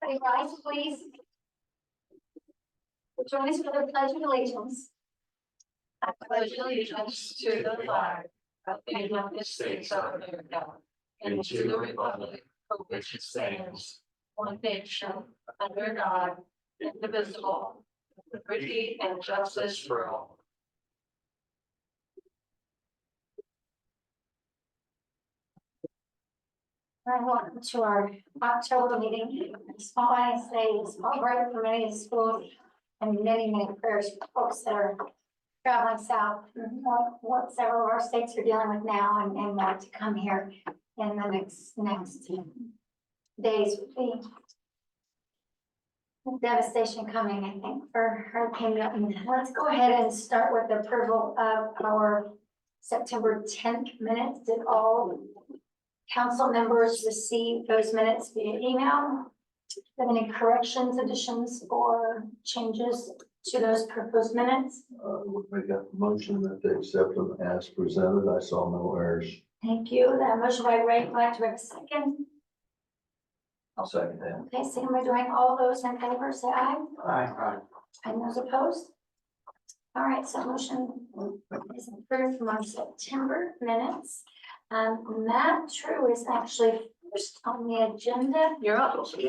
Everybody rise, please. Join us for the pledge of allegiance. I pledge allegiance to the flag of the United States of America and to the republic for which it stands, one nation, under God, indivisible, with liberty and justice for all. Welcome to our October meeting. It's all I say is all right for many schools and many prayers for folks that are traveling south. What several of our states are dealing with now and want to come here in the next days with the devastation coming, I think, for Hurricane Milton. Let's go ahead and start with the approval of our September 10th minutes. Did all council members receive those minutes via email? Have any corrections, additions, or changes to those proposed minutes? We got the motion that they accept them as presented. I saw no errors. Thank you. That motion by Ray, glad to have a second. I'll second that. Okay, second by Dwayne. All those in favor, say aye. Aye. And those opposed? All right, so motion is approved from our September minutes. Matt True is actually first on the agenda. You're up. Hey, he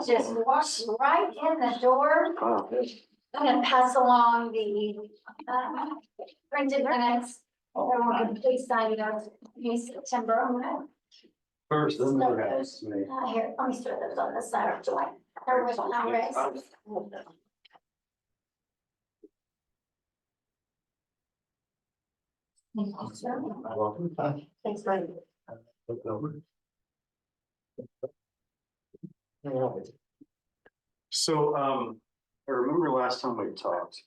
just walked right in the door. I'm gonna pass along the printed minutes. Everyone can please sign it out. September. I'm gonna First, start those. Here, let me start those on this side of Joy. Everyone's on race. Thanks, Ray. So, I remember last time we talked,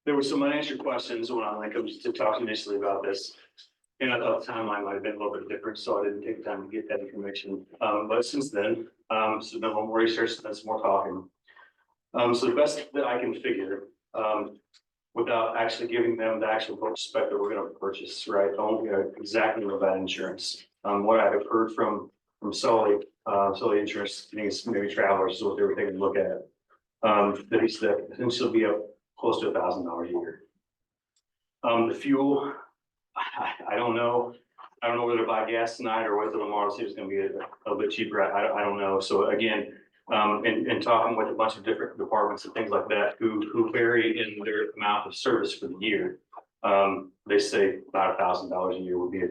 there were some unanswered questions when I comes to talk initially about this. And I thought the timeline might have been a little bit different, so I didn't take the time to get that information. But since then, so there's been more research, and some more talking. So the best that I can figure, without actually giving them the actual book spec that we're going to purchase, right? I don't exactly know about insurance. What I have heard from Sully Insurance, I think it's maybe Travelers is what they were taking a look at. That he said potentially be up close to $1,000 a year. The fuel, I don't know. I don't know whether to buy gas tonight or whether tomorrow it's going to be a bit cheaper. I don't know. So again, in talking with a bunch of different departments and things like that who vary in their amount of service for the year, they say about $1,000 a year would be,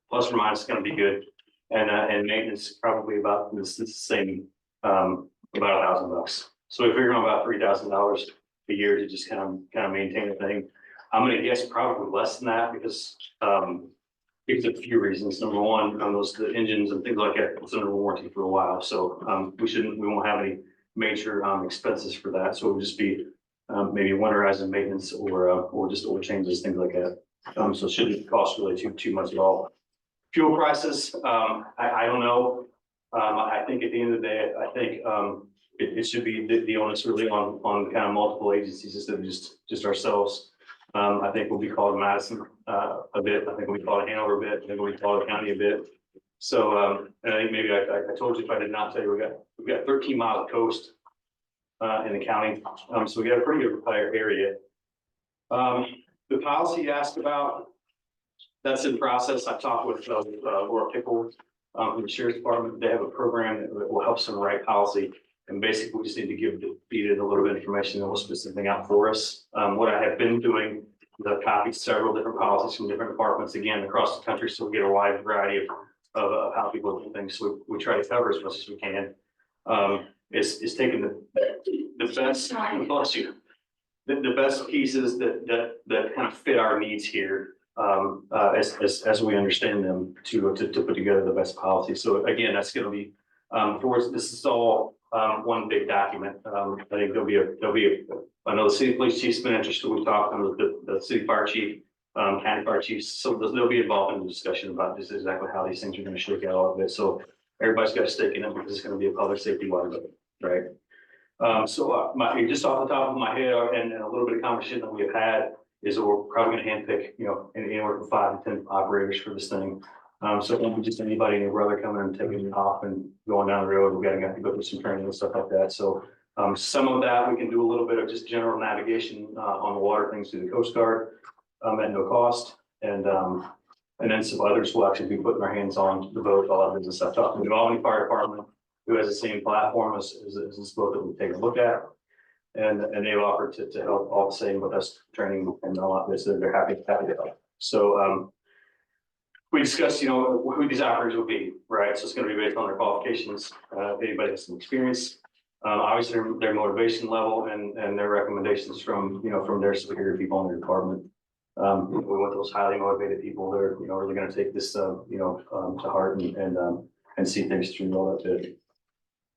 plus or minus going to be good, and maintenance probably about the same, about $1,000. So we're figuring about $3,000 a year to just kind of maintain the thing. I'm going to guess probably less than that because it's a few reasons. Number one, the engines and things like that, it's under warranty for a while. So we won't have any major expenses for that. So it would just be maybe winterizing maintenance or just oil changes, things like that. So it shouldn't cost really too much at all. Fuel prices, I don't know. I think at the end of the day, I think it should be the onus really on kind of multiple agencies instead of just ourselves. I think we'll be called Madison a bit. I think we'll be called Hanover a bit. I think we'll be called County a bit. So and I think maybe I told you if I did not tell you, we've got 13 miles of coast in the county. So we got a pretty good area. The policy you asked about, that's in process. I've talked with Laura Pickle from the Sheriff's Department. They have a program that will help them write policy. And basically, we just need to feed it a little bit of information and we'll spit something out for us. What I have been doing, I've copied several different policies from different departments, again, across the country, so we get a wide variety of how people do things. So we try to cover as much as we can. It's taking the best, bless you, the best pieces that kind of fit our needs here as we understand them to put together the best policy. So again, that's going to be this is all one big document. I think I know the city police chief's been interested. We've talked with the city fire chief, county fire chiefs. So they'll be involved in the discussion about just exactly how these things are going to shake out a little bit. So everybody's got a stake in it because it's going to be a public safety wide, right? So just off the top of my head and a little bit of conversation that we have had is that we're probably gonna handpick, you know, anywhere from 5 to 10 operators for this thing. So it won't be just anybody and your brother coming and taking it off and going down the road. We gotta have to go through some training and stuff like that. So some of that, we can do a little bit of just general navigation on the water things through the Coast Guard at no cost. And then some others will actually be putting their hands on the boat, all that business stuff. Talking to the Albany Fire Department, who has the same platform as this boat that we've taken a look at. And they've offered to help all the same with us training and all that. So they're happy to help. So we discussed, you know, who these operators will be, right? So it's going to be based on their qualifications. If anybody has some experience, obviously their motivation level and their recommendations from, you know, from their superior people in their department. We want those highly motivated people that are, you know, really going to take this, you know, to heart and see things through all that bit.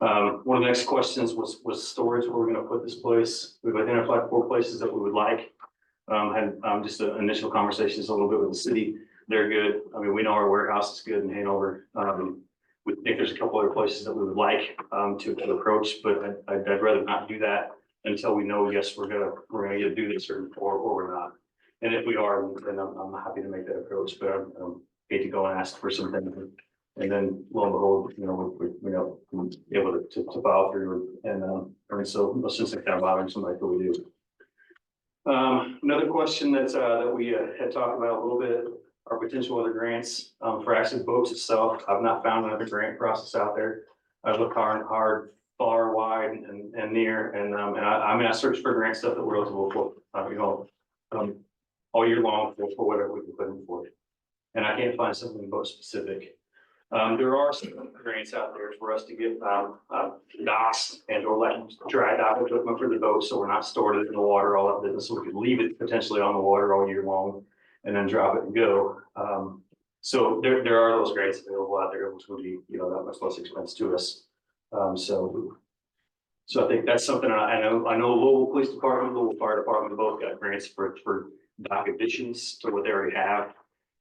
One of the next questions was storage, where we're going to put this place. We've identified 4 places that we would like. Had just initial conversations a little bit with the city. They're good. I mean, we know our warehouse is good in Hanover. We think there's a couple other places that we would like to approach, but I'd rather not do that until we know, yes, we're gonna either do this or we're not. And if we are, then I'm happy to make that approach, but I hate to go and ask for something. And then lo and behold, you know, we're able to follow through and so let's just kind of bothering somebody that we do. Another question that we had talked about a little bit are potential other grants for actually boats itself. I've not found another grant process out there. I've looked hard, far, wide, and near, and I mean I searched for grant stuff that we're eligible for, you know, all year long for whatever we can put in for it. And I can't find something boat specific. There are some grants out there for us to get docks and or like dry dock equipment for the boat, so we're not stored it in the water all that business. So we could leave it potentially on the water all year long and then drop it and go. So there are those grants available out there, which would be, you know, that much less expense to us. So I think that's something I know Louisville Police Department, Louisville Fire Department both got grants for dock additions to what they already have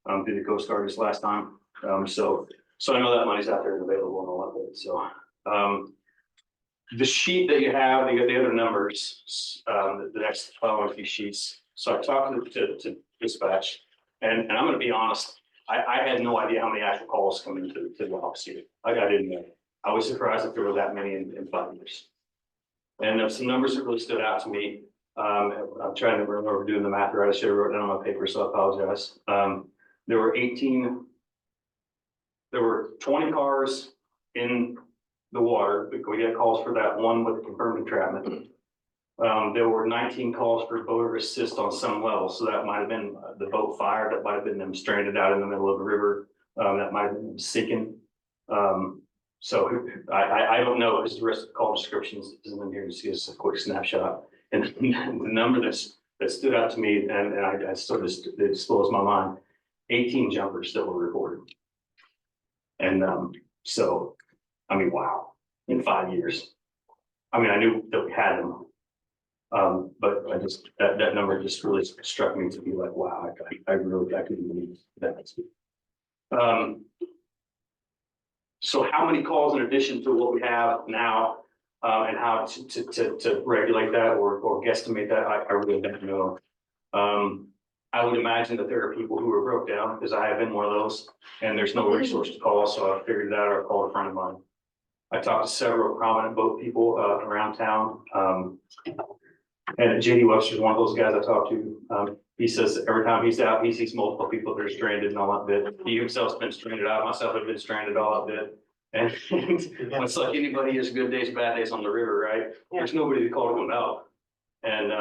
through the Coast Guard this last time. So I know that money's out there and available and all that. So the sheet that you have, you got the other numbers, the next following few sheets. So I talked to dispatch, and I'm gonna be honest, I had no idea how many actual calls come into the office here. I didn't know. I was surprised that there were that many in 5 years. And there's some numbers that really stood out to me. I'm trying to remember doing the math right. I should have wrote it down on my paper, so I apologize. There were 20 cars in the water. We got calls for that one with the confirmed entrapment. There were 19 calls for boater assist on some level. So that might have been the boat fire. That might have been them stranded out in the middle of the river. That might have been sinking. So I don't know, because the rest of the call descriptions isn't in here. Just give us a quick snapshot. And the number that stood out to me, and I still just, it just blows my mind, 18 jumpers that were reported. And so, I mean, wow, in 5 years. I mean, I knew that we had them. But I just, that number just really struck me to be like, wow, I couldn't believe that. So how many calls in addition to what we have now, and how to regulate that or guesstimate that, I really don't know. I would imagine that there are people who are broke down, because I have been one of those, and there's no resource to call, so I figured that out or called a friend of mine. I talked to several prominent boat people around town. And JD Webster's one of those guys I talked to. He says every time he's out, he sees multiple people that are stranded and all that bit. He himself's been stranded out. Myself have been stranded all that bit. And it's like anybody has good days, bad days on the river, right? There's nobody to call to come out. And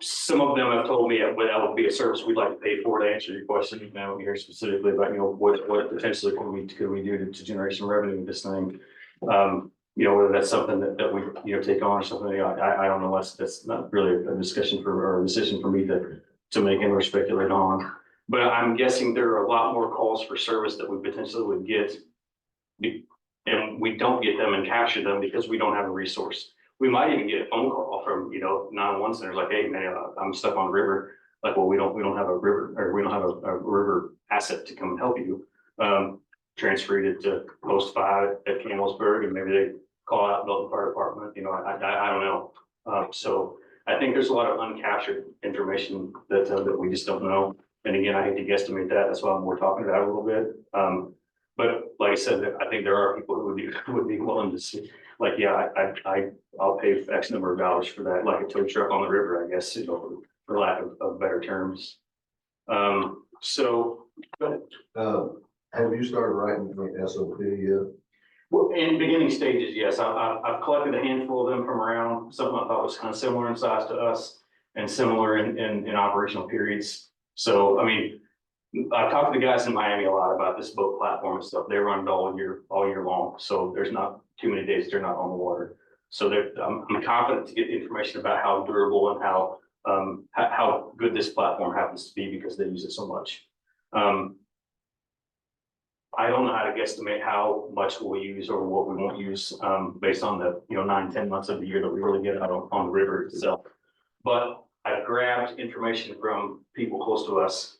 some of them have told me that would be a service we'd like to pay for, to answer your question. You know, here specifically about, you know, what potentially could we do to generate some revenue with this thing. You know, whether that's something that we, you know, take on or something, I don't know. That's not really a discussion or a decision for me to make and or speculate on. But I'm guessing there are a lot more calls for service that we potentially would get, and we don't get them and capture them because we don't have a resource. We might even get a phone call from, you know, 911 centers like, hey man, I'm stuck on the river. Like, well, we don't have a river, or we don't have a river asset to come and help you. Transferred it to post 5 at Campbellsburg, and maybe they call out Milton Fire Department. You know, I don't know. So I think there's a lot of uncaptured information that we just don't know. And again, I hate to guesstimate that. That's why we're talking about it a little bit. But like I said, I think there are people who would be willing to see, like, yeah, I'll pay X number of dollars for that, like a tow truck on the river, I guess, you know, for lack of better terms. So, but Have you started writing the SOP yet? well, in beginning stages, yes, I've collected a handful of them from around, something I thought was kind of similar in size to us and similar in operational periods. So, I mean, I've talked to the guys in Miami a lot about this boat platform and stuff. They run it all year long. So there's not too many days they're not on the water. So I'm confident to get information about how durable and how good this platform happens to be because they use it so much. I don't know how to guesstimate how much we'll use or what we won't use, based on the, 9-10 months of the year that we really get out on the river itself. But I've grabbed information from people close to us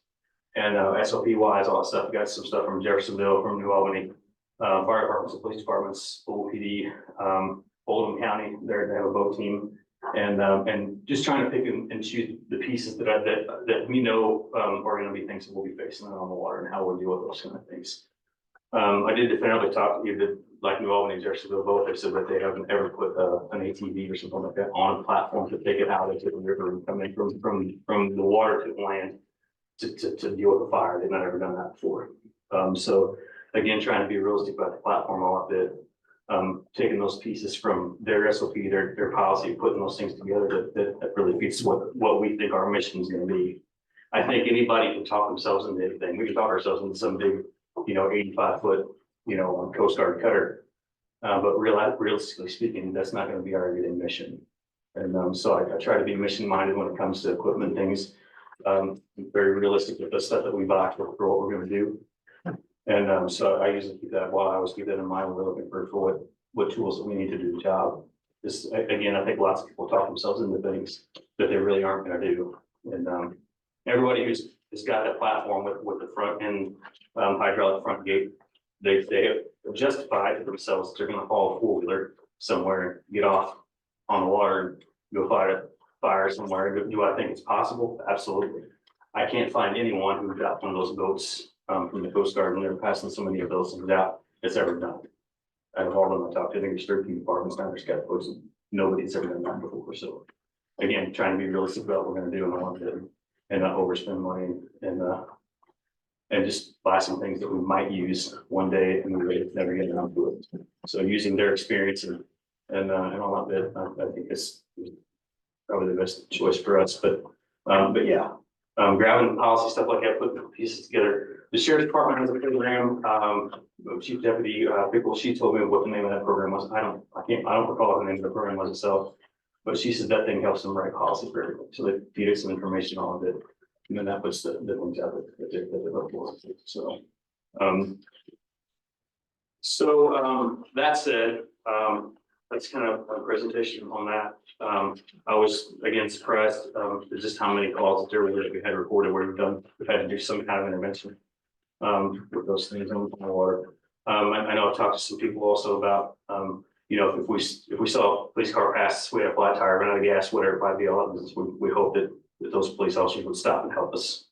and, SOP wise, all that stuff. Got some stuff from Jeffersonville, from New Albany, fire departments, police departments, OPD, Oldham County, they have a boat team. And just trying to pick and choose the pieces that we know, are gonna be things that we'll be facing on the water and how we'll deal with those kind of things. I did definitively talk to you that like New Albany, Jeffersonville, both have said that they haven't ever put an ATV or something like that on a platform to take it out into the river and come in from the water to the land to deal with the fire. They've not ever done that before. So again, trying to be realistic about the platform a lot bit. Taking those pieces from their SOP, their policy, putting those things together that really fits what we think our mission is gonna be. I think anybody can talk themselves into anything. We can talk ourselves into some big, 85-foot, Coast Guard cutter. But realistically speaking, that's not gonna be our everyday mission. And so I try to be mission minded when it comes to equipment things. Very realistic with the stuff that we buy for what we're gonna do. And so I usually keep that, I always keep that in mind when we're looking for what tools that we need to do the job. This, again, I think lots of people talk themselves into things that they really aren't gonna do. And everybody has got that platform with the front end hydraulic front gate, they have justified to themselves that they're gonna haul a four-wheeler somewhere, get off on the water, and go fight a fire somewhere. Do I think it's possible? Absolutely. I can't find anyone who got one of those boats from the Coast Guard, and they're passing so many of those things out that's ever done. Out of all of them I talked to, I think there's 13 departments now, there's got boats, and nobody's ever done that before. So again, trying to be realistic about what we're gonna do and want to, and not overspend money and just buy some things that we might use one day and we may never get around to it. So using their experience and all that bit, I think it's probably the best choice for us. But yeah, grabbing policy stuff like that, putting the pieces together. The sheriff's department has a program. Chief Deputy Pickle, she told me what the name of that program was. I don't recall what the name of the program was itself. But she said that thing helps them write policy for everything. So they feed us some information on it. And then that puts the things out that they look for. So that said, that's kind of a presentation on that. I was again surprised just how many calls there were that we had recorded where we've had to do some kind of intervention with those things on the water. I know I've talked to some people also about if we saw a police car pass, we had a flat tire, run out of gas, whatever it might be, all that business, we hope that those police officers would stop and help us.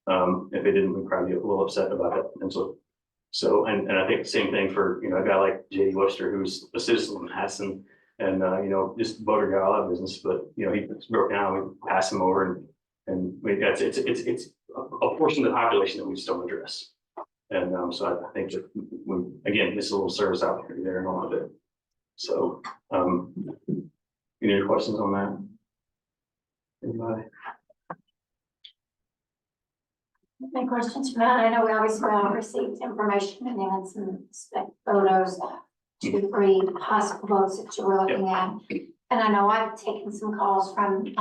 If they didn't, we'd probably be a little upset about it. And so, and I think the same thing for, a guy like J.D. Webster, who's a citizen of Madison and, just boater guy, all that business, but, he broke down, we pass him over and it's a portion of the population that we just don't address. And, so I think that again, this little service out there and all of it. So, any questions on that? Anybody? Any questions from that? I know we obviously all received information and then some spec photos, 2, 3 possible boats that you were looking at. And I know I've taken some calls from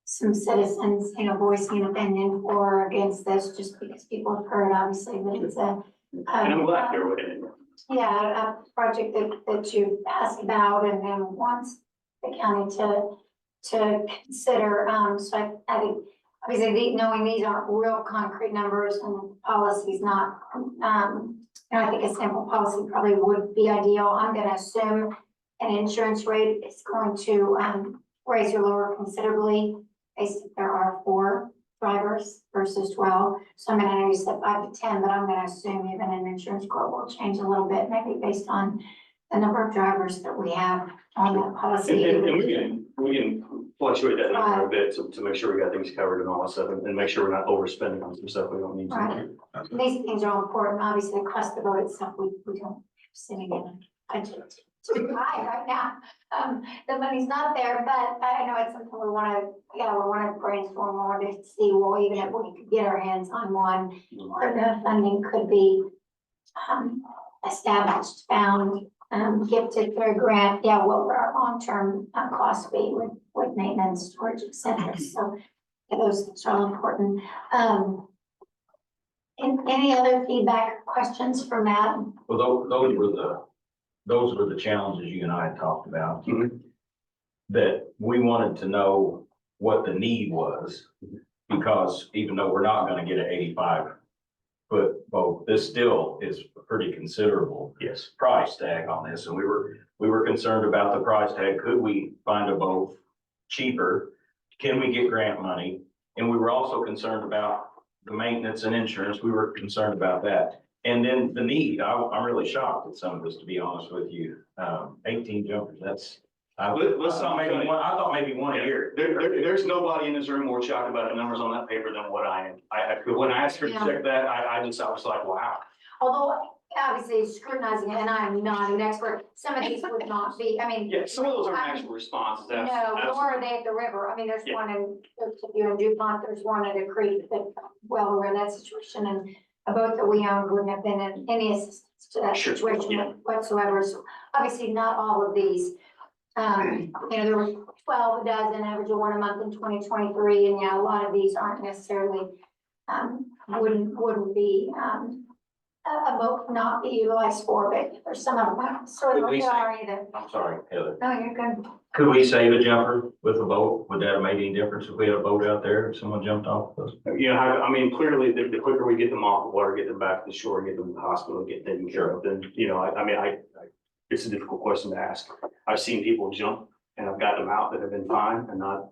some citizens, voicing an opinion for or against this, just because people have heard obviously that it's a And I'm glad they're with it. a project that you asked about and then wants the county to consider. So I think obviously knowing these aren't real concrete numbers and policies not, I think a sample policy probably would be ideal. I'm gonna assume an insurance rate is going to, raise or lower considerably. Basically, there are 4 drivers versus 12. So I mean, I know you said 5 to 10, but I'm gonna assume even an insurance quote will change a little bit, maybe based on the number of drivers that we have on that policy. And we can fluctuate that number a bit to make sure we got things covered and all that stuff, and make sure we're not overspending on some stuff we don't need to. Right. These things are all important. Obviously, the cost of the vote itself, we don't have sitting in a budget too high right now. The money's not there, but I know it's something we wanna brainstorm, we want to see, well, even if we could get our hands on one, or the funding could be established, found, gifted through a grant, what will our long-term cost be with maintenance, storage, et cetera. So those things are all important. Any other feedback or questions for Matt? Well, those were the challenges you and I had talked about. Mhm. That we wanted to know what the need was, because even though we're not gonna get an 85-foot boat, this still is a pretty considerable Yes. price tag on this, and we were concerned about the price tag. Could we find a boat cheaper? Can we get grant money? And we were also concerned about the maintenance and insurance. We were concerned about that. And then the need, I'm really shocked at some of this, to be honest with you. 18 jumpers, that's, I thought maybe one a year. There's nobody in this room more shocked about the numbers on that paper than what I am. When I asked her to check that, I was like, wow. Although obviously scrutinizing it, and I'm not an expert, some of these would not be, I mean. Yeah, some of those aren't actual responses. No, nor are they at the river. I mean, there's one in, you in DuPont, there's one at a creek that, well, we're in that situation, and a boat that we owned wouldn't have been in any assistance to that Sure, situation yeah. whatsoever. So obviously not all of these. There were 12 a dozen, average of 1 a month in 2023, and a lot of these aren't necessarily, wouldn't be, a boat not be utilized for, but there's some of them sort of Would we say- are either. I'm sorry, Heather. No, you're good. Could we save a jumper with a boat? Would that have made any difference if we had a boat out there, if someone jumped off of us? Yeah, I mean, clearly, the quicker we get them off the water, get them back to the shore, get them to the hospital, get taken care of, then, it's a difficult question to ask. I've seen people jump and I've got them out that have been fine and not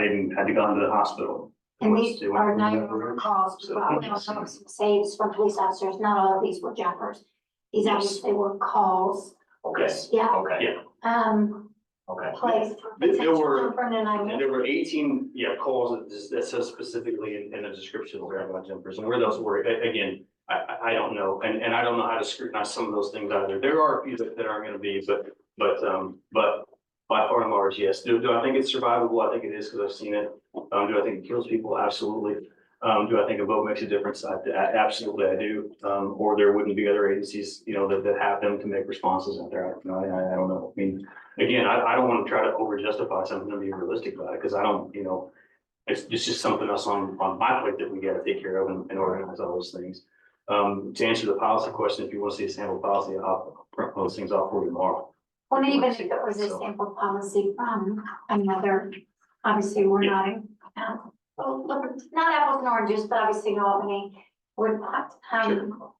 even had to go into the hospital. And these They went are from 911 calls, So, well, we also have some saves from police officers, not all of these were jumpers. These Yes. obviously were calls, Okay, yeah, okay, Yeah. okay. placed for There potential were- jumper and And 911. there were 18, calls that says specifically in the description of about jumpers, and where those were, again, I don't know, and I don't know how to scrutinize some of those things either. There are a few that aren't gonna be, but by far and large, yes. Do I think it's survivable? I think it is, because I've seen it. Do I think it kills people? Absolutely. Do I think a vote makes a difference? Absolutely, I do. Or there wouldn't be other agencies, that have them to make responses out there. I don't know. I mean, again, I don't want to try to over justify something and be realistic about it, because I don't, it's just something else on my plate that we got to take care of and organize all those things. To answer the policy question, if you want to see a sample policy, I'll print those things off for you tomorrow. Well, even if it was a sample policy from another, obviously, we're not in, well, not apples and oranges, but obviously in Albany, we're not,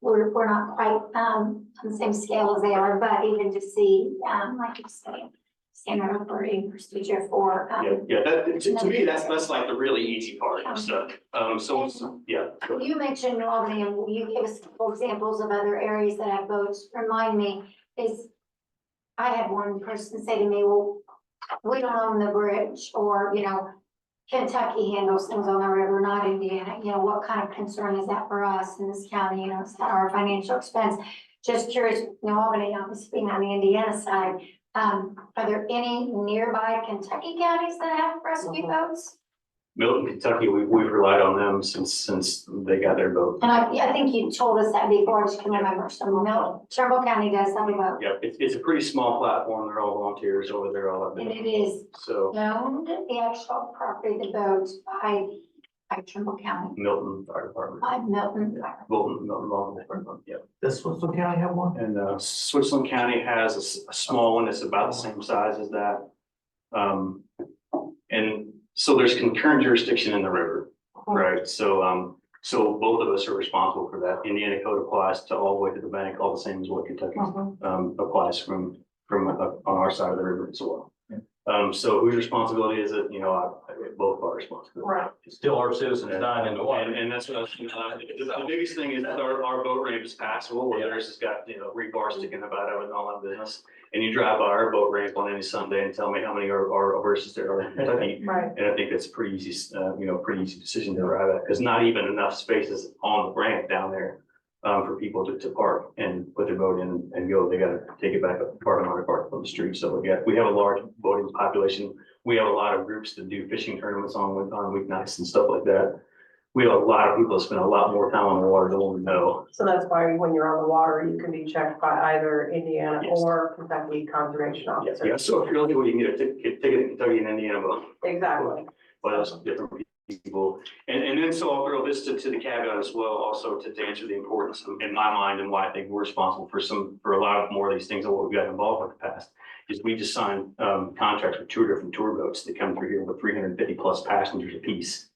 we're not quite, on the same scale as they are, but even to see, like you say, standard operating procedure for, To me, that's like the really easy part of stuff. You mentioned Albany, and you gave us a couple examples of other areas that have boats. Remind me, I had one person say to me, well, we don't own the bridge, or, Kentucky handles things on the river, not Indiana. What kind of concern is that for us in this county? It's not our financial expense. Just curious, Albany, obviously being on the Indiana side, are there any nearby Kentucky counties that have rescue boats? Milton, Kentucky, we've relied on them since they got their boat. And I think you told us that before, I just can remember. So Trimble County does have a boat. Yeah, it's a pretty small platform. They're all volunteers over there, all up And there. it is So owned, the actual property, the boat, by Trimble County, Milton Fire Department, by Milton. Milton Fire Department, yeah. Does Switzerland County have one? And Switzerland County has a small one that's about the same size as that. And so there's concurrent jurisdiction in the river, right? So both of us are responsible for that. Indiana code applies to all the way to the bank, all the same as what Kentucky applies from from on our side of the river as well. So whose responsibility is it? Both of our responsibility. Right. Still our citizens dying in the water. And that's what I was, the biggest thing is that our boat ramp is passable, where theirs has got, rebar sticking about it and all that business. And you drive by our boat ramp on any Sunday and tell me how many are versus there are in Kentucky. Right. And I think that's pretty easy, pretty easy decision to arrive at, because not even enough spaces on the ramp down there for people to park and put their boat in and go. They gotta take it back up, park on the street. So we have a large boating population. We have a lot of groups that do fishing tournaments on weeknights and stuff like that. We have a lot of people that spend a lot more time on the water than we know. So that's why when you're on the water, you can be checked by either Indiana Yes. or Kentucky Conservation Officer. Yeah, so if you're able, you can get a ticket in Kentucky and Indiana, Exactly. but those different people. And then so I'll throw this to the caveat as well, also to answer the importance in my mind and why I think we're responsible for a lot of more of these things and what we've got involved with the past. Is we just signed contracts with 2 different tour boats that come through here with 350 plus passengers apiece.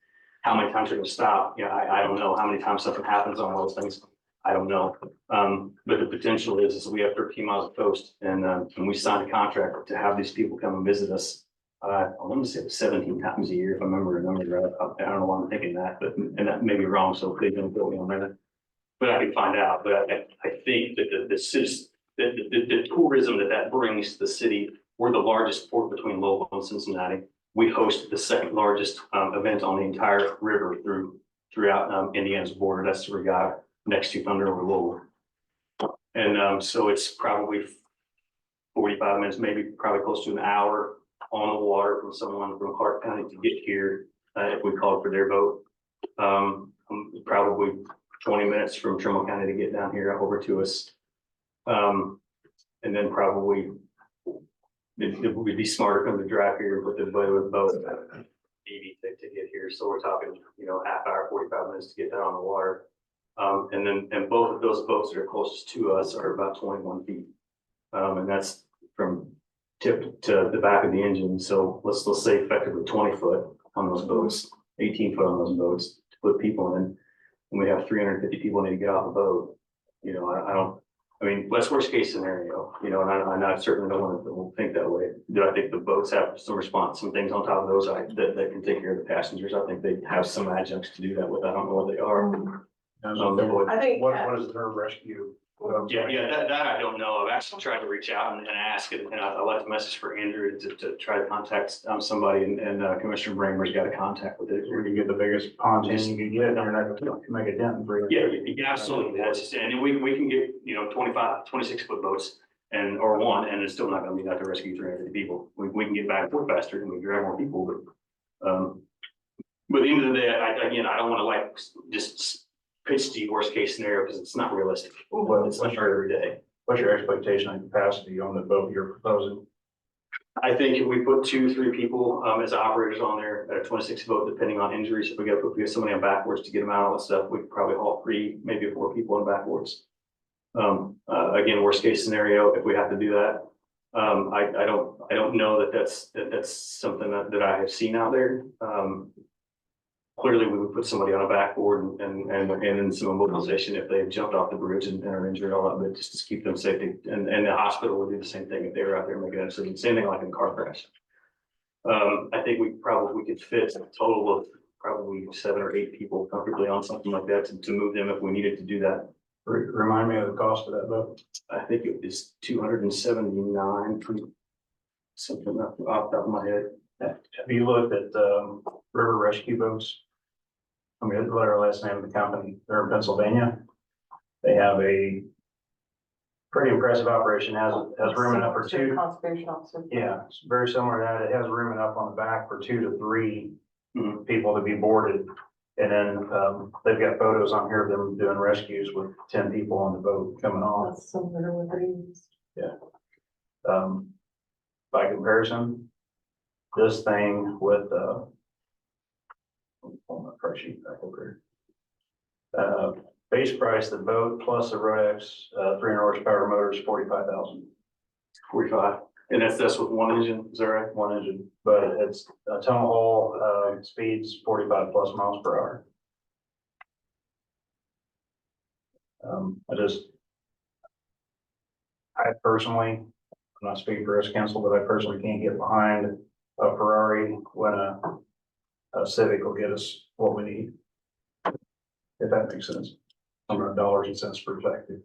How many times they're gonna stop? I don't know. How many times something happens on those things? I don't know. But the potential is we have 13 miles of coast and we signed a contract to have these people come and visit us. I want to say it was 17 times a year, if I remember the number right. I don't know why I'm thinking that, and that may be wrong, so please don't quote me on that. But I can find out, but I think that the tourism that brings to the city, we're the largest port between Louisville and Cincinnati. We host the second largest event on the entire river throughout Indiana's border. That's the regatta next to Thunder over Louisville. And so it's probably 45 minutes, maybe probably close to an hour on the water from someone from Clark County to get here, if we called for their boat. Probably 20 minutes from Trimble County to get down here over to us. And then probably it would be smarter for them to drive here and put the boat maybe to get here. So we're talking, half hour, 45 minutes to get down on the water. And both of those boats that are closest to us are about 21 feet. And that's from tip to the back of the engine. So let's say effectively 20 foot on those boats, 18 foot on those boats to put people in. And we have 350 people need to get off the boat. That's worst case scenario, and I certainly don't want to think that way. Do I think the boats have some things on top of those that can take care of the passengers? I think they have some adjuncts to do that with. I don't know what they are. I think. What is their rescue? That I don't know. I've actually tried to reach out and ask, and I left a message for Andrew to try to contact somebody, and Commissioner Bramer's got a contact with it. Where you get the biggest pontoon you can get, you're not gonna make a dent for it. Yeah, absolutely. That's just, and we can get, 25, 26 foot boats or one, and it's still not gonna be enough to rescue 350 people. We can get back and forth faster and we grab more people, but at the end of the day, I don't wanna just pitch the worst case scenario because it's not realistic. Well, It's not hard every day. What's your expectation on capacity on the boat you're proposing? I think if we put 2-3 people as operators on there at a 26 boat, depending on injuries, if we get somebody on backboards to get them out, all that stuff, we could probably haul 3, maybe 4 people on backboards. Again, worst case scenario, if we have to do that, I don't know that's something that I have seen out there. Clearly, we would put somebody on a backboard and in some immobilization if they jumped off the bridge and are injured, all that, but just to keep them safe. And the hospital would do the same thing if they were out there making an accident, same thing like in a car crash. I think we could fit a total of probably 7 or 8 people comfortably on something like that to move them if we needed to do that. Remind me of the cost of that boat. I think it was 279, something off the top of my head. Have you looked at river rescue boats? I'm gonna let our last name of the company. They're in Pennsylvania. They have a pretty impressive operation. Has room enough for 2. Conservation officer. Yeah, it's very similar to that. It has room enough on the back for 2 to 3 people to be boarded. And then they've got photos on here of them doing rescues with 10 people on the boat coming on. That's similar with these. By comparison, this thing with pull my price sheet back over here. Base price, the boat plus the Rodex 300 horsepower motor is 45,000. 45, and that's with one engine, is that right? One engine, but it's a tunnel hole, speeds 45 plus miles per hour. I personally, I'm not speaking for us council, but I personally can't get behind a Ferrari when a Civic will get us what we need. If that makes sense, from a dollars and cents perspective.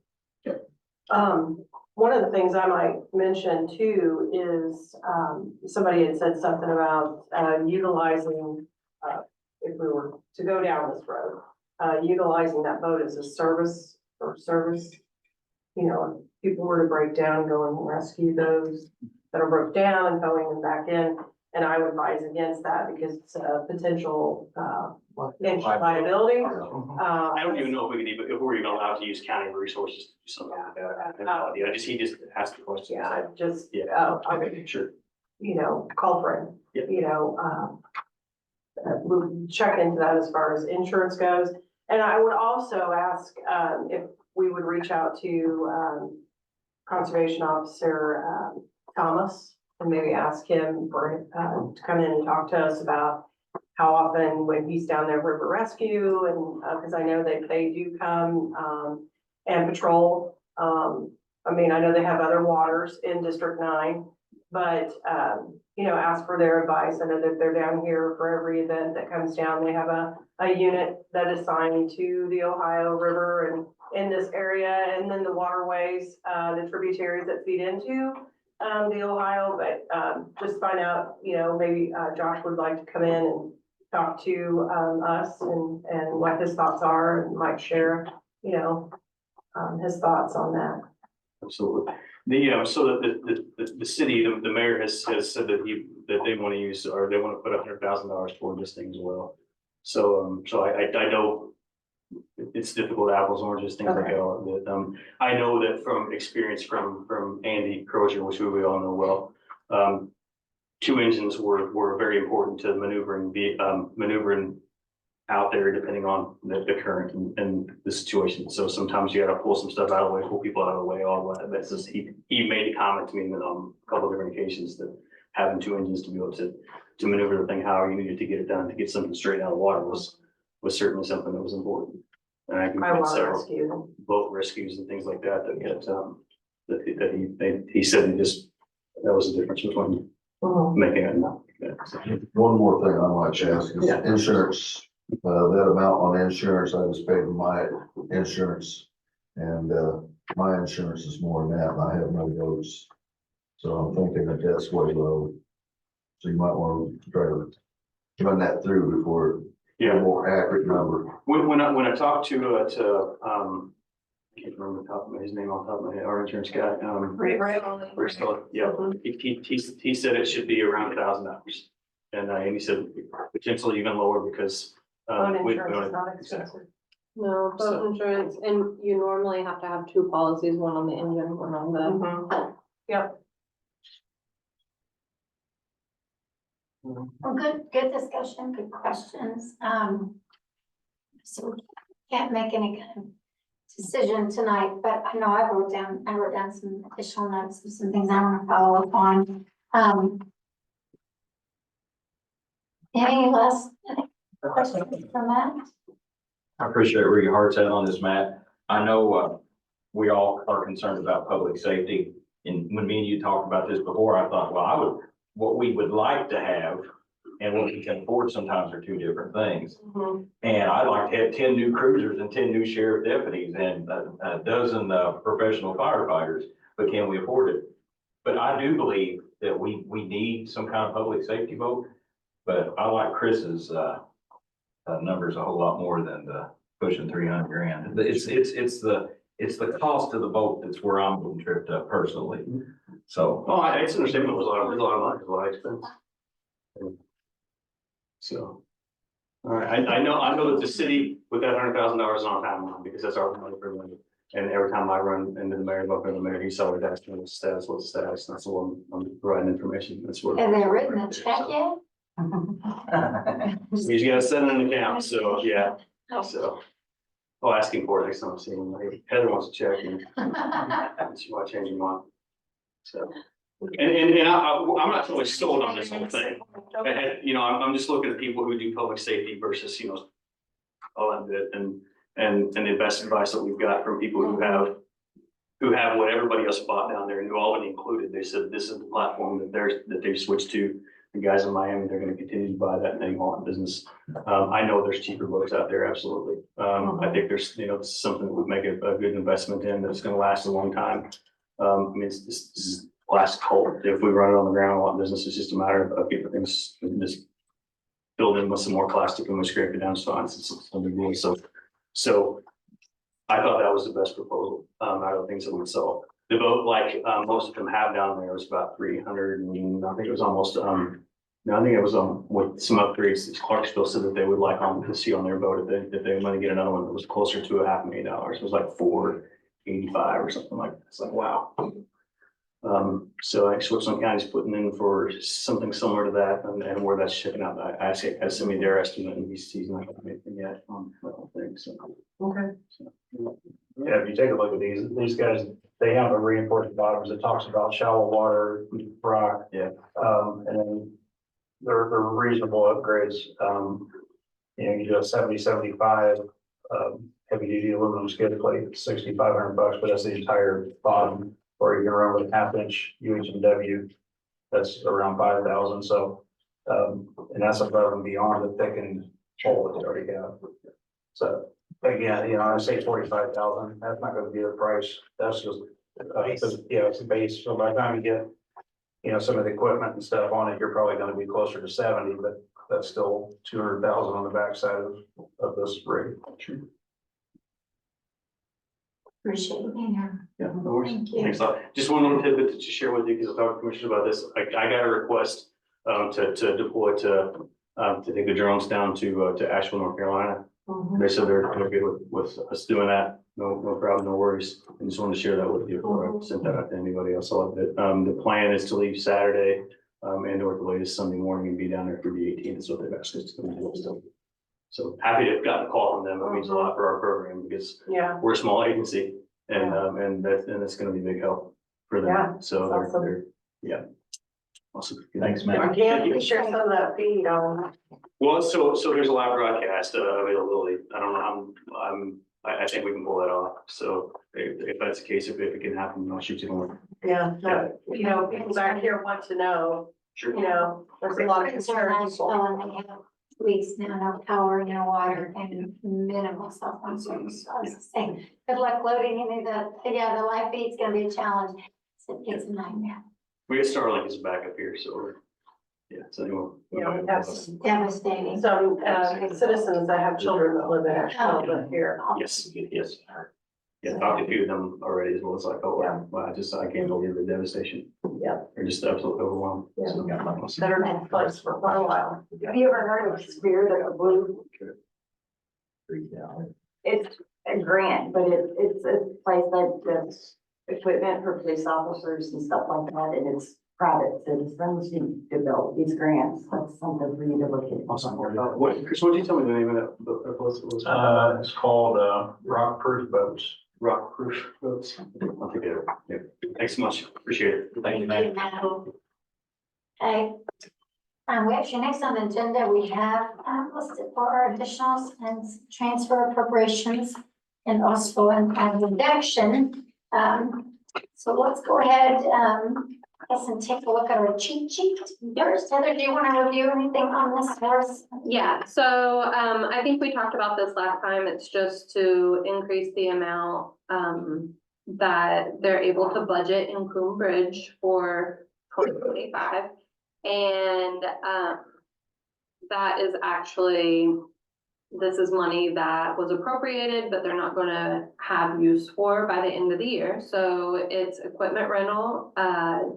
One of the things I might mention too is, somebody had said something about, utilizing, if we were to go down this road, utilizing that boat as a service. You know, if people were to break down, go and rescue those that are broke down and towing them back in. And I would advise against that because it's a potential, liability. I don't even know if we're even allowed to use county resources to do something like that. I have no idea. He just asked the question. Yeah, I just, Yeah. I would, Sure. you know, call for him, Yeah. you know, we'll check into that as far as insurance goes. And I would also ask, if we would reach out to, Conservation Officer, Thomas, and maybe ask him for, to come in and talk to us about how often when he's down there river rescue and, cause I know that they do come, and patrol. I mean, I know they have other waters in District 9, but, you know, ask for their advice. I know that they're down here for every event that comes down. They have a unit that is assigned to the Ohio River and in this area, and then the waterways, the tributaries that feed into, the Ohio, but, just find out, you know, maybe, Josh would like to come in and talk to, us and what his thoughts are and might share, you know, his thoughts on that. Absolutely. So the city, the mayor has said that they want to use, or they want to put $100,000 toward this thing as well. So, I know it's difficult, apples, oranges, things like that. But, I know that from experience from Andy Crozier, which we all know well, 2 engines were very important to maneuvering out there depending on the current and the situation. So sometimes you gotta pull some stuff out of the way, pull people out of the way, all that. That's just, he made a comment to me that on a couple of different occasions that having 2 engines to be able to maneuver the thing however you needed to get it done, to get something straight out of the water was certainly something that was important. And I can I find want to several rescue them. boat rescues and things like that that he said that was the difference between Mhm. making it and not. So, One more thing I might ask is Yeah. insurance, that amount on insurance, I just paid my insurance. And, my insurance is more than that, and I have no boats. So I'm thinking that that's way low. So you might want to try to run that through before Yeah. a more accurate number. When I talked to, I can't remember his name off the top of my head, our insurance guy, Bristol, yeah, he said it should be around $1,000. And he said potentially even lower because. Boat we- insurance is not expensive. No, So- boat insurance, and you normally have to have 2 policies, one on the engine, one on the. Mhm. Yep. Well, good discussion, good questions. So we can't make any kind of decision tonight, but I know I wrote down some additional notes of some things I want to follow up on. Any last questions from that? I appreciate where your heart's at on this, Matt. I know, we all are concerned about public safety. And when me and you talked about this before, I thought, well, what we would like to have and what we can afford sometimes are 2 different things. Mhm. And I'd like to have 10 new cruisers and 10 new sheriff deputies and a dozen, professional firefighters, but can we afford it? But I do believe that we need some kind of public safety vote, but I like Chris's, numbers a whole lot more than the pushing 300 grand. It's the cost of the vote that's where I'm getting tripped up personally. So, Oh, it's understandable, it was a lot of money, it was a lot of expense. So. All right, I know that the city with that $100,000 on timeline, because that's our money for money. And every time I run into the mayor, the mayor, he's always asking what's the status, that's what I'm providing information, that's what. Have they written a check yet? He's got to send an account, so, yeah, so. I'll ask him for it next time I see him, like, Heather wants to check and she might change your mind. So, and I'm not totally sold on this whole thing. And, you know, I'm just looking at people who do public safety versus, you know, all that bit and the best advice that we've got from people who who have what everybody else bought down there, New Albany included. They said this is the platform that they've switched to. The guys in Miami, they're gonna continue to buy that and they want business. I know there's cheaper boats out there, absolutely. I think there's, it's something that would make a good investment in that's gonna last a long time. I mean, this is glass cold. If we run it on the ground, a lot of business is just a matter of getting things just filled in with some more plastic and we scrape it down, so it's no big deal. So I thought that was the best proposal, out of the things that we saw. The boat, like, most of them have down there, was about 300 and I think it was almost, no, I think it was, with some upgrades, Clarksville said that they would like to see on their boat if they want to get another one that was closer to $500,000. It was like $485 or something like that. It's like, wow. So I think Switzerland County's putting in for something similar to that and where that's shipping out. I actually had sent me their estimate and he's not gonna make anything yet on the whole thing, so. Okay. Yeah, if you take a look at these guys, they have a reinforced bottoms that talks about shallow water, rock. Yeah. And then they're reasonable upgrades. You do a 70-75 heavy duty aluminum skid plate, $6,500, but that's the entire bottom. Or you can run with 1/2-inch UH&W, that's around 5,000, so, and that's above and beyond the thickened hole that they already have. So, again, I say 45,000, that's not gonna be the price, that's just, it's a base, so by the time you get, some of the equipment and stuff on it, you're probably gonna be closer to 70, but that's still 200,000 on the backside of this rig. Appreciate you being here. Yeah, no worries. Thank you. Thanks a lot. Just one little tidbit to share with you, because I talked to Commissioner about this. I got a request to deploy to take the drones down to Asheville, North Carolina. They said they're good with us doing that. No problem, no worries. I just wanted to share that with you before I sent that out to anybody else. The plan is to leave Saturday and or the latest Sunday morning and be down there for the 18th. That's what they've asked us to come do still. So happy to have gotten a call from them. It means a lot for our program because Yeah. we're a small agency and that's gonna be a big help for them. Yeah, So that's awesome. they're, yeah. Awesome. Thanks, man. I can't be sure some of that feed on. Well, so there's a live broadcast availability. I don't know, I think we can pull that off. So if that's the case, if it can happen, I'll shoot you the link. Yeah, people back here want to know, Sure. there's a lot of Concern concern. Asheville, and they have weeks now, no power, no water, and minimal cell phone service. So I was saying, good luck loading any of the live feed's gonna be a challenge. It's a nightmare. We get Starlink as a backup here, so so anyway. It's devastating. Some citizens that have children that live in Asheville live here. Yes. Yeah, talked to a few of them already as well. It's like, oh, Yeah. wow, I can't believe the devastation. Yeah. They're just absolutely overwhelmed. Yeah. So, That are in place for quite a while. Have you ever heard of Spirit of the Blue? It's a grant, but it's a place that does equipment for police officers and stuff like that, and it's private citizens who develop these grants. That's something for you to look at. Awesome. Chris, what did you tell me the name of that place was? It's called, Rock Proof Boats. Rock Proof Boats. I'll take it. Yeah. Thanks so much. Appreciate it. Thank you, man. Okay. We actually, next on the agenda, we have listed for our additionals and transfer appropriations and also and reduction. So let's go ahead, and take a look at our cheat sheet. Yours, Heather, do you want to review anything on this for us? Yeah, so I think we talked about this last time. It's just to increase the amount that they're able to budget in Coombe Bridge for 2025. And that is actually, this is money that was appropriated, but they're not gonna have use for by the end of the year. So it's equipment rental,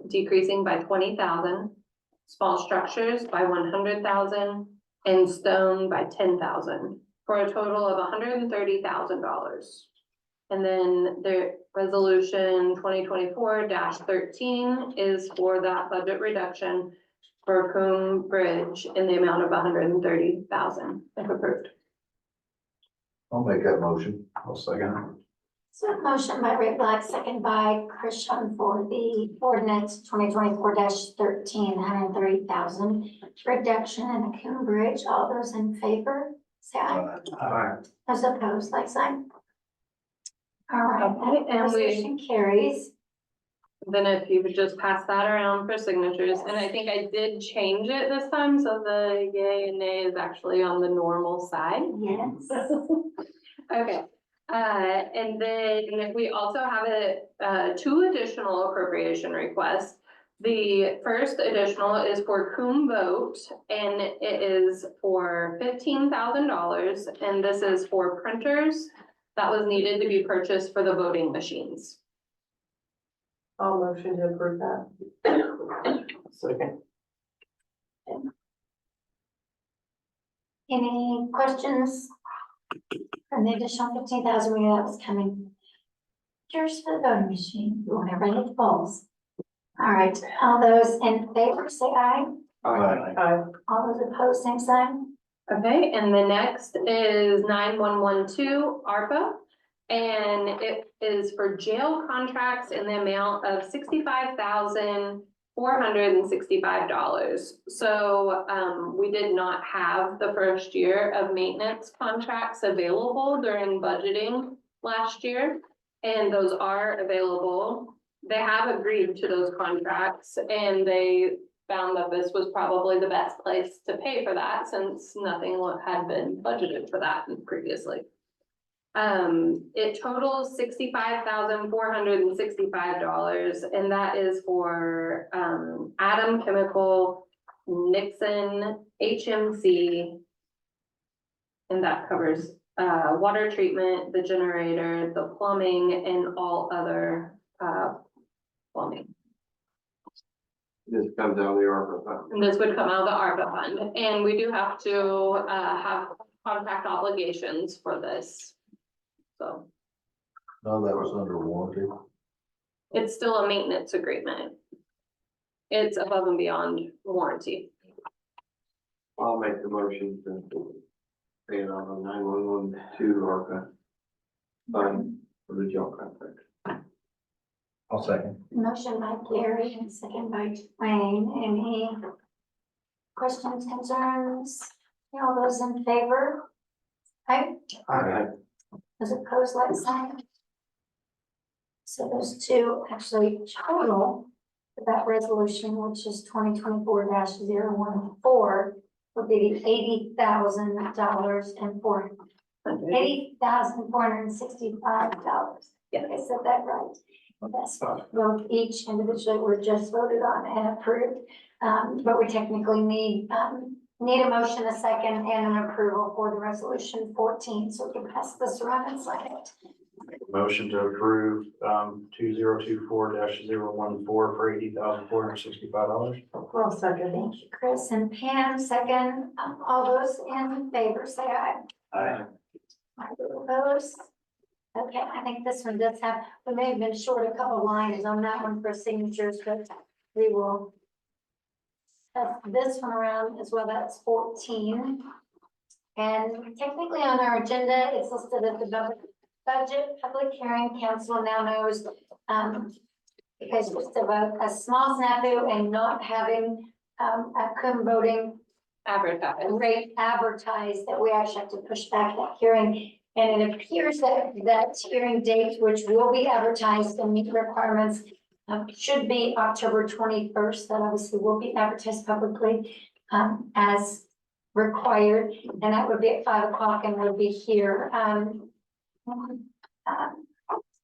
decreasing by 20,000, small structures by 100,000, and stone by 10,000, for a total of $130,000. And then the resolution 2024-13 is for that budget reduction for Coombe Bridge in the amount of 130,000, if approved. I'll make that motion. I'll second. So motion by Ray Black, second by Chris Sean for the ordinance 2024-13, 130,000 reduction in the Coombe Bridge. All those in favor, say aye. Aye. Those opposed, like sign. All right, Okay, and we- resolution carries. Then if you would just pass that around for signatures, and I think I did change it this time, so the yay and nay is actually on the normal side. Yes. Okay, and then we also have two additional appropriation requests. The first additional is for Coombe Vote, and it is for $15,000, and this is for printers that was needed to be purchased for the voting machines. I'll motion to approve that. Second. Any questions? And the additional 15,000, we knew that was coming. Just for the voting machine, whenever it falls. All right, all those in favor, say aye. Aye. All those opposed, same sign. Okay, and the next is 9112 ARPA. And it is for jail contracts in the amount of $65,465. So we did not have the first year of maintenance contracts available during budgeting last year. And those are available. They have agreed to those contracts, and they found that this was probably the best place to pay for that, since nothing had been budgeted for that previously. It totals $65,465, and that is for Adam Chemical, Nixon, HMC. And that covers water treatment, the generator, the plumbing, and all other plumbing. This comes out of the ARPA fund. And this would come out of the ARPA fund, and we do have to have contract obligations for this. So None of that was under warranty. it's still a maintenance agreement. It's above and beyond warranty. I'll make the motion to pay it on the 9112 ARPA fund for the jail contract. I'll second. Motion by Gary and second by Dwayne. Any questions, concerns? All those in favor? Aye. Aye. Those opposed, like sign. So those two actually total for that resolution, which is 2024-014, would be the $80,000 and $80,465. Yes. I said that right. Yes, both each individually were just voted on and approved. But we technically need a motion, a second, and an approval for the resolution 14, so we can pass this around and sign it. Motion to approve 2024-014 for $80,465. I'll second. Thank you, Chris and Pam, second. All those in favor, say aye. Aye. Opposed? Okay, I think this one does have, we may have been short a couple lines on that one for signatures, but we will pass this one around as well. That's 14. And technically on our agenda, it's listed as the budget public hearing. Council now knows, because just of a small snafu and not having a Coombe voting Advertised. rate advertised, that we actually have to push back that hearing. And it appears that that hearing date, which will be advertised and meet requirements, should be October 21st. That obviously will be advertised publicly as required, and that would be at 5 o'clock and we'll be here.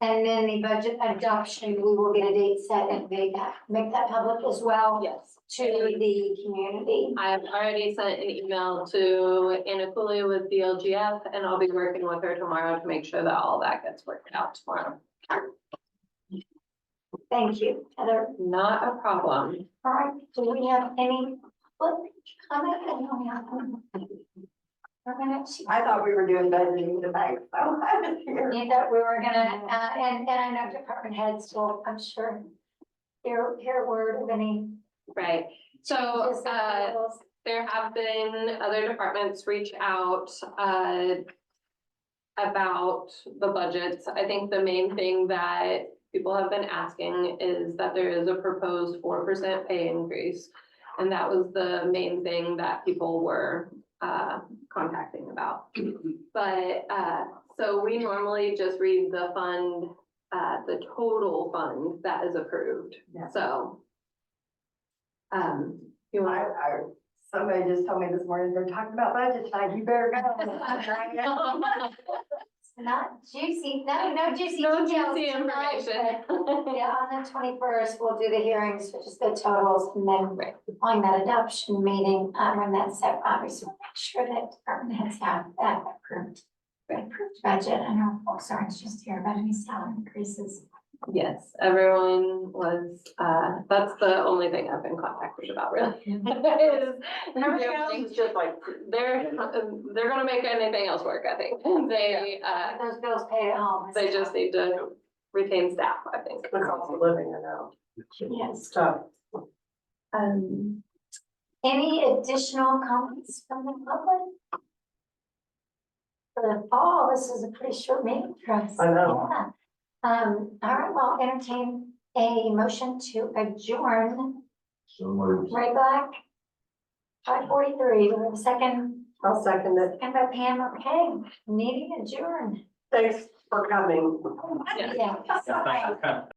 And then the budget adoption, we will get a date set and make that public as well Yes. to the community. I have already sent an email to Anna Cooley with DLGF, and I'll be working with her tomorrow to make sure that all that gets worked out tomorrow. Thank you, Heather. Not a problem. All right, do we have any public comment? I don't have one. We're gonna, I thought we were doing budgeting tonight, so I was here. you thought we were gonna, and I know department heads will, I'm sure, hear a word of any. Right. So there have been other departments reach out about the budgets. I think the main thing that people have been asking is that there is a proposed 4% pay increase. And that was the main thing that people were contacting about. But So we normally just read the fund, the total fund that is approved, Yeah. so. You want? Somebody just told me this morning, they're talking about budget tonight, you better go. Not juicy, no juicy No details juicy tonight, information. but, yeah, on the 21st, we'll do the hearings, which is the totals, and then following that adoption meeting, when that's set, obviously, we'll make sure that department heads have that approved. Approved budget, I know folks aren't just here about any salary increases. Yes, everyone was, that's the only thing I've been contacted about, really. Everything else is just like. They're gonna make anything else work, I think. They, Get those bills paid at home. they just need to retain staff, I think. The cost of living, I know. Yes. Tough. Any additional comments from the public? For the fall, this is a pretty short meeting for us. I know. Yeah. All right, well, entertain a motion to adjourn. So moved. Ray Black. 5:43, we have a second, I'll second it. and by Pam, okay, meeting adjourned. Thanks for coming. Yeah. Yeah. Thank you.